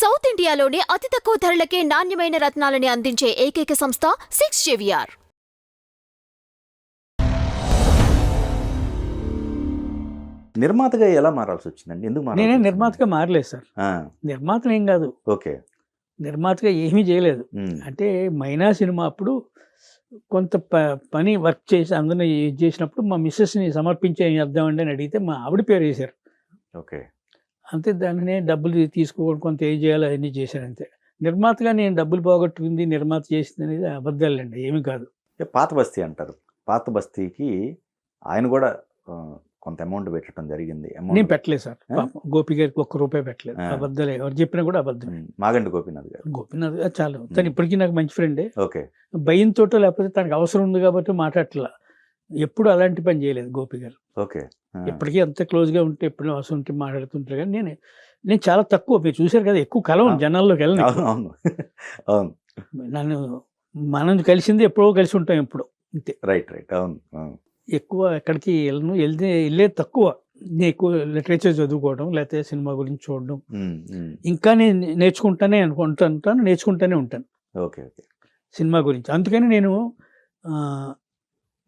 South ఇండియాలోనే అతి తక్కువ ధరలకే నాణ్యమైన రత్నాలని అందించే ఏకైక సంస్థ 6JVR. నిర్మాతగా ఎలా మారాల్సి వచ్చిందండి? ఎందుకు మారాల్సి నేనే వచ్చింది? నిర్మాతగా మారలేదు సార్. ఆ, నిర్మాతను ఏం కాదు, ఓకే. నిర్మాతగా ఏమీ చేయలేదు. ఉమ్, అంటే మైనా సినిమా అప్పుడు కొంత పని వర్క్ చేసి అందరిని ఇది చేసినప్పుడు మా మిస్సెస్ని సమర్పించే చేద్దామండి అని అడిగితే మా ఆవిడ పేరు వేశారు. ఓకే. అంతే, దానినే డబ్బులు తీసుకోవడం కొంత ఏం చేయాలో అవన్నీ చేశాను అంతే. నిర్మాతగా నేను డబ్బులు పోగొట్టుకుంది నిర్మాత చేసింది అనేది అబద్ధాలండి, ఏమీ కాదు. అంటే పాత బస్తీ అంటారు. పాత బస్తీకి ఆయన కూడా కొంత అమౌంట్ పెట్టడం జరిగింది. నేను పెట్టలేదు సార్, పాపం గోపి గారికి ₹1 పెట్టలేదు. అబద్ధాలు ఎవరు చెప్పినా కూడా అబద్ధం. మాగంటి గోపీనాథ్ గారు. గోపినాథ్ గారు చాలు, తను ఇప్పటికీ నాకు మంచి ఫ్రెండే. ఓకే. భయంతో లేకపోతే తనకు అవసరం ఉంది కాబట్టి మాట్లాడట్లా. ఎప్పుడు అలాంటి పని చేయలేదు గోపి గారు. ఓకే. ఎప్పటికీ అంత క్లోజ్గా ఉంటే ఎప్పుడు అవసరం ఉంటే మాట్లాడుతుంటారు. కానీ నేను చాలా తక్కువ, మీరు చూశారు కదా, ఎక్కువ కలవను, జనాల్లోకి వెళ్ళను. అవును అవును అవును. నన్ను మనం కలిసింది ఎప్పుడో కలిసి ఉంటాం ఎప్పుడు, అంతే. Right right. అవును అవును. ఎక్కువ ఎక్కడికి వెళ్ళను, వెళ్ళేది తక్కువ. నేను ఎక్కువ లిటరేచర్ చదువుకోవడం లేకపోతే సినిమా గురించి చూడడం. ఇంకా నేను నేర్చుకుంటానే నేర్చుకుంటూనే ఉంటాను ఓకే ఓకే. సినిమా గురించి. అందుకని నేను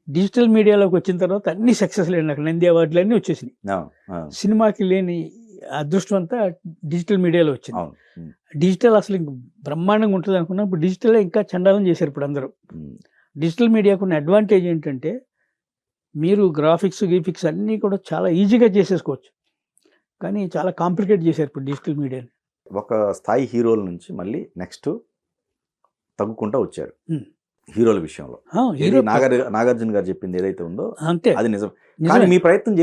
డిజిటల్ మీడియాలోకి వచ్చిన తర్వాత అన్ని సక్సెస్ లేని, నాకు నంది అవార్డులు అన్నీ వచ్చేసినాయి. సినిమాకి లేని అదృష్టం అంతా డిజిటల్ మీడియాలో వచ్చింది. డిజిటల్ అసలు ఇంక బ్రహ్మాండంగా ఉంటుంది అనుకున్నా, ఇప్పుడు డిజిటల్ ఇంకా చండాలం చేశారు ఇప్పుడు అందరూ. డిజిటల్ మీడియాకు ఉన్న అడ్వాంటేజ్ ఏంటంటే మీరు గ్రాఫిక్స్ అన్నీ కూడా చాలా ఈజీగా చేసేసుకోవచ్చు, కానీ చాలా కాంప్లికేట్ చేశారు ఇప్పుడు డిజిటల్ మీడియాని. ఒక స్థాయి హీరోల నుంచి మళ్ళీ నెక్స్ట్ తగ్గుకుంటూ వచ్చారు హీరోల విషయంలో. నాగార్జున గారు చెప్పింది ఏదైతే ఉందో అంతే, అది నిజం. కానీ మీ ప్రయత్నం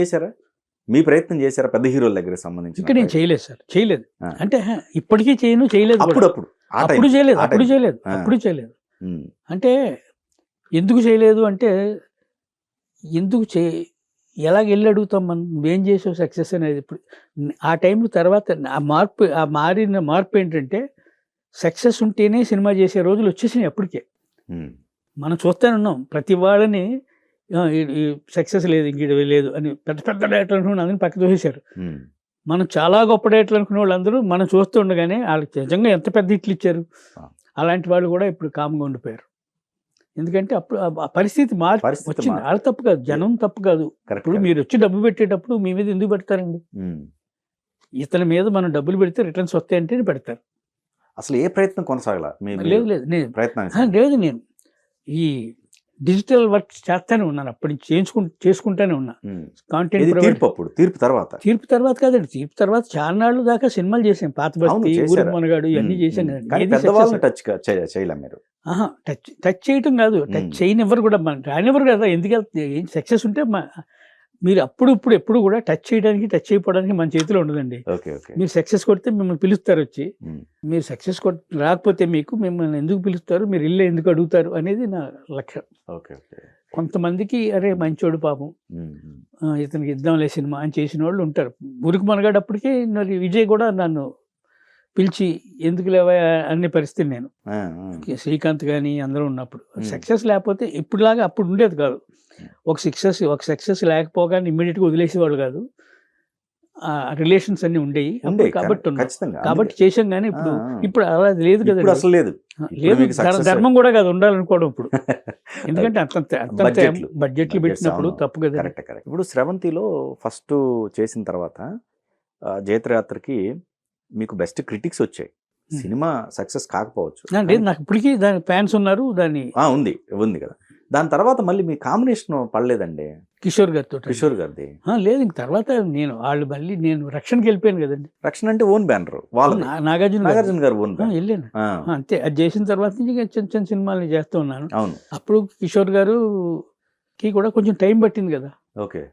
చేశారా పెద్ద హీరోల దగ్గర సంబంధించి? ఇంకా నేను చేయలేదు సార్, చేయలేదు. అంటే ఇప్పటికీ చేయలేదు. అప్పుడు చేయలేదు. అంటే ఎందుకు చేయలేదు అంటే, ఎలాగ వెళ్ళి అడుగుతాం మనం, ఏం చేసావు సక్సెస్ అనేది. ఇప్పుడు ఆ టైం తర్వాత మారిన మార్పు ఏంటంటే, సక్సెస్ ఉంటేనే సినిమా చేసే రోజులు వచ్చేసినాయి అప్పటికే. మనం చూస్తూనే ఉన్నాం ప్రతి వాళ్ళని, సక్సెస్ లేదు ఇంక లేదు అని పెద్ద డైరెక్టర్ అనుకున్న అందరినీ పక్క తోసేశారు. మనం చాలా గొప్ప డైరెక్టర్ అనుకునే వాళ్ళందరూ మనం చూస్తుండగానే వాళ్ళకి నిజంగా ఎంత పెద్ద హిట్లు ఇచ్చారు. అలాంటి వాళ్ళు కూడా ఇప్పుడు కామ్గా ఉండిపోయారు. ఎందుకంటే అప్పుడు ఆ పరిస్థితి వచ్చింది. వాళ్ళ తప్పు కాదు, జనం తప్పు కాదు. ఇప్పుడు మీరు వచ్చి డబ్బు పెట్టేటప్పుడు మీ మీద ఎందుకు పెడతారండి? ఇతని మీద మనం డబ్బులు పెడితే రిటర్న్స్ వస్తాయంటే పెడతారు. అసలు ఏ ప్రయత్నం కొనసాగల? లేదు, నేను ఈ డిజిటల్ వర్క్ చేస్తానే ఉన్నాను, అప్పటి నుంచి చేసుకుంటానే ఉన్నా. కాంటెంట్ తీర్పు తర్వాత కాదండి, తీర్పు తర్వాత చాలా నాళ్ళు దాకా సినిమాలు చేసాం. పాత బస్తీ, ఊరు మనగాడు ఇవన్నీ చేశాం కదండి. టచ్ చేయటం కాదు, టచ్ చేయనివ్వరు కూడా, రానివ్వరు కదా. ఎందుకు సక్సెస్ ఉంటే మీరు ఎప్పుడు కూడా టచ్ చేయడానికి మన చేతిలో ఉండదండి. మీరు సక్సెస్ కొడితే మిమ్మల్ని పిలుస్తారు వచ్చి, మీరు సక్సెస్ రాకపోతే మిమ్మల్ని ఎందుకు పిలుస్తారు, మీరు ఇల్లు ఎందుకు అడుగుతారు అనేది నా లక్ష్యం. కొంతమందికి అరే మంచోడు పాపం, ఇతనికి ఇద్దాంలే సినిమా అని చేసిన వాళ్ళు ఉంటారు. ఊరికి మనగాడప్పటికీ మరి విజయ్ కూడా నన్ను పిలిచి ఎందుకు లేవా అనే పరిస్థితి. నేను శ్రీకాంత్ కానీ అందరూ ఉన్నప్పుడు సక్సెస్ లేకపోతే ఇప్పుడులాగా అప్పుడు ఉండేది కాదు. ఒక సక్సెస్ లేకపోగానే ఇమ్మీడియట్గా వదిలేసేవాళ్ళు కాదు. రిలేషన్స్ అన్ని ఉండేవి కాబట్టి చేసాం. కానీ ఇప్పుడు అలా లేదు కదండి, అసలు లేదు. ధర్మం కూడా కాదు ఉండాలనుకోవడం ఇప్పుడు. ఎందుకంటే అంత బడ్జెట్లు పెట్టినప్పుడు తప్పు కదా. ఇప్పుడు స్రవంతిలో ఫస్ట్ చేసిన తర్వాత జైత్రయాత్రకి మీకు బెస్ట్ క్రిటిక్స్ వచ్చాయి. సినిమా సక్సెస్ కాకపోవచ్చు, నాకు ఇప్పటికీ దాని ఫ్యాన్స్ ఉన్నారు. ఉంది కదా. దాని తర్వాత మళ్ళీ మీ కాంబినేషన్ పడలేదండి కిషోర్ గారిది? లేదు, ఇంక తర్వాత నేను రక్షణకి వెళ్ళిపోయాను కదండి. రక్షణ అంటే ఓన్ బ్యానర్ వాళ్ళు, నాగార్జున గారు ఓన్ వెళ్ళాను అంతే. అది చేసిన తర్వాత నుంచి చిన్న సినిమాలు చేస్తూ ఉన్నాను. అప్పుడు కిషోర్ గారుకి కూడా కొంచెం టైం పట్టింది కదా. ఓకే.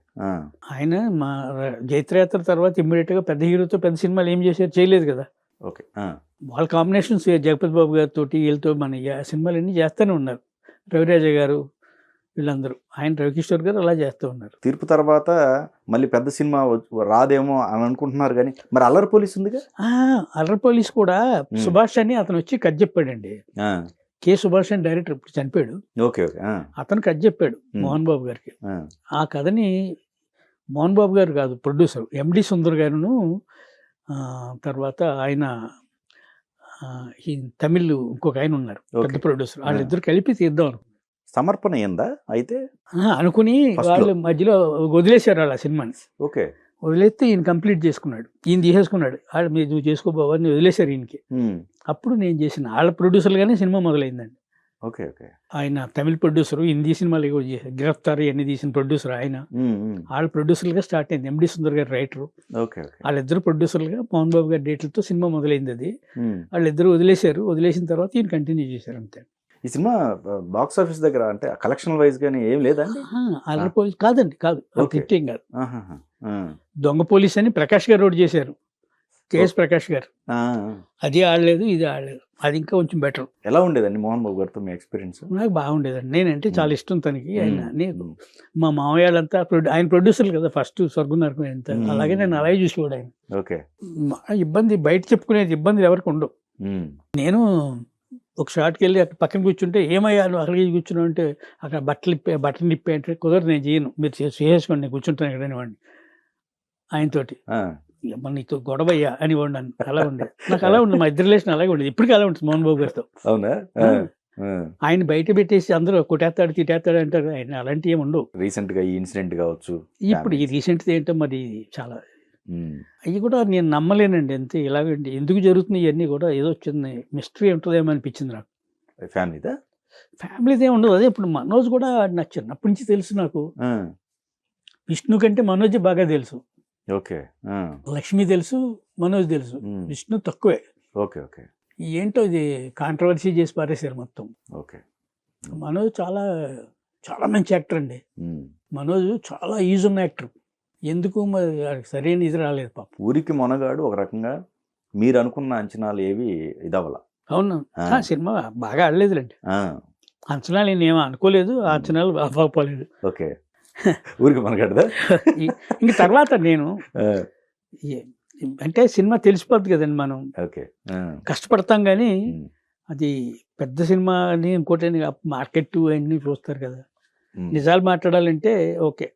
ఆయన మా జైత్రయాత్ర తర్వాత ఇమ్మీడియట్ గా పెద్ద హీరోతో పెద్ద సినిమాలు ఏం చేయలేదు కదా. ఓకే. వాళ్ళ కాంబినేషన్స్ జగపతి బాబు గారితో వీళ్ళతో మన సినిమాలు అన్నీ చేస్తూనే ఉన్నారు. రవిరాజ గారు వీళ్ళందరూ, ఆయన రవికిషోర్ గారు అలా చేస్తూ ఉన్నారు. తీర్పు తర్వాత మళ్ళీ పెద్ద సినిమా రాదేమో అని అనుకుంటున్నారు. కానీ మరి అల్లరి పోలీస్ ఉందిగా. అల్లరి పోలీస్ కూడా సుభాష్ అని అతను వచ్చి కథ చెప్పాడండి. కె సుభాష్ అని డైరెక్టర్ ఇప్పుడు చనిపోయాడు. అతను కథ చెప్పాడు మోహన్ బాబు గారికి. ఆ కథని మోహన్ బాబు గారు కాదు, ప్రొడ్యూసర్ ఎండి సుందర్ గారును, తర్వాత ఆయన ఈ తమిళ్ ఇంకొక ఆయన ఉన్నారు పెద్ద Okay. ప్రొడ్యూసర్, వాళ్ళిద్దరు కలిపి తీద్దాం సమర్పణ అయిందా అయితే? అనుకుని First లో. వాళ్ళు మధ్యలో వదిలేశారు వాళ్ళ సినిమాని. ఓకే. వదిలేస్తే ఈయన కంప్లీట్ చేసుకున్నాడు, ఈయన తీసేసుకున్నాడు. వాళ్ళు మీరు నువ్వు చేసుకోబోవని వదిలేశారు ఈయనకి. అప్పుడు నేను చేసిన వాళ్ళ ప్రొడ్యూసర్గానే సినిమా మొదలైందండి. ఓకే. ఓకే. ఆయన తమిళ ప్రొడ్యూసర్, హిందీ సినిమాలు ఎక్కువ చేశారు, గిరఫ్తార్ ఇవన్నీ తీసిన ప్రొడ్యూసర్ ఆయన. వాళ్ళ ప్రొడ్యూసర్లుగా స్టార్ట్ అయింది. ఎండి సుందర్ గారు రైటరు, ఓకే. ఓకే. వాళ్ళిద్దరు ప్రొడ్యూసర్లుగా మోహన్ బాబు గారి డేట్లతో సినిమా మొదలైంది. అది వాళ్ళిద్దరు వదిలేశారు, వదిలేసిన తర్వాత ఈయన కంటిన్యూ చేశారు అంతే. ఈ సినిమా బాక్స్ ఆఫీస్ దగ్గర అంటే కలెక్షన్ వైజ్ గానీ ఏం లేదండి? అల్లరి పోలీస్ కాదండి, కాదు, Okay. తిట్టేం కాదు. ఆహాహా. ఆ. దొంగ పోలీస్ అని ప్రకాష్ గారు ఒకటి చేశారు, కేఎస్ ప్రకాష్ గారు. ఆ. అది ఆడలేదు, ఇది ఆడలేదు, అది ఇంకా కొంచెం బెటర్. ఎలా ఉండేదండి మోహన్ బాబు గారితో మీ ఎక్స్పీరియన్స్? నాకు బాగుండేదండి, నేనంటే చాలా ఇష్టం తనకి. ఆయన మా మామయ్యాలంతా ఆయన ప్రొడ్యూసర్లు కదా ఫస్ట్ స్వర్గం నరకం ఎంత, అలాగే నేను అలాగే చూసేవాడు ఆయన. ఓకే. ఇబ్బంది బయట చెప్పుకునేది ఇబ్బందులు ఎవరికి ఉండవు. నేను ఒక షాట్కి వెళ్ళి అక్కడ పక్కన కూర్చుంటే ఏమయ్యా నువ్వు అక్కడికి కూర్చున్నావు అంటే, అక్కడ బట్టలు నిప్పే అంటే కుదరదు, నేను చేయను, మీరు చేసేసుకోండి, నేను కూర్చుంటాను ఇక్కడ అనేవాడిని ఆయనతోటి. మన నీతో గొడవయ్యా అని వాడిని. అలా ఉండేది నాకు, అలా ఉండదు, మా ఇద్దరు రిలేషన్ అలాగే ఉండేది, ఇప్పటికీ అలా ఉంటుంది మోహన్ బాబు గారితో. అవునా? ఆయన బయట పెట్టేసి అందరూ కొట్టేస్తాడు తిట్టేస్తాడు అంటారు, ఆయన అలాంటివి ఏమి ఉండవు. రీసెంట్ గా ఈ ఇన్సిడెంట్ కావచ్చు, ఇప్పుడు ఈ రీసెంట్ ఏంటో మరి చాలా అవి కూడా నేను నమ్మలేనండి. అంతే, ఇలాగండి ఎందుకు జరుగుతుంది ఇవన్నీ కూడా, ఏదో చిన్న మిస్టరీ ఉంటుందేమో అనిపించింది నాకు. ఫ్యామిలీదా? ఫ్యామిలీదే ఉండదు. అదే ఇప్పుడు మనోజ్ కూడా నాకు చిన్నప్పటి నుంచి తెలుసు. నాకు విష్ణు కంటే మనోజ్ బాగా తెలుసు. ఓకే. లక్ష్మి తెలుసు, మనోజ్ తెలుసు, విష్ణు తక్కువే. ఓకే. ఓకే. ఏంటో ఇది కాంట్రవర్సీ చేసి పారేశారు మొత్తం. ఓకే. మనోజ్ చాలా చాలా మంచి యాక్టర్ అండి. మనోజ్ చాలా ఈజ్ ఉన్న యాక్టర్. ఎందుకు మరి వాడికి సరైన ఇది రాలేదు పాపం. ఊరికి మొనగాడు ఒక రకంగా మీరు అనుకున్న అంచనాలు ఏవి ఇదవల. అవును, సినిమా బాగా ఆడలేదులేండి. అంచనాలు నేనేమో అనుకోలేదు, ఆ అంచనాలు అవ్వకపోలేదు. ఓకే. ఊరికి మనగాడదా? ఇంక తర్వాత నేను అంటే సినిమా తెలిసిపోద్ది కదండి, మనం ఓకే. కష్టపడతాం కానీ అది పెద్ద సినిమా అని ఇంకోటి మార్కెట్ అన్నీ చూస్తారు కదా. నిజాలు మాట్లాడాలంటే ఓకే,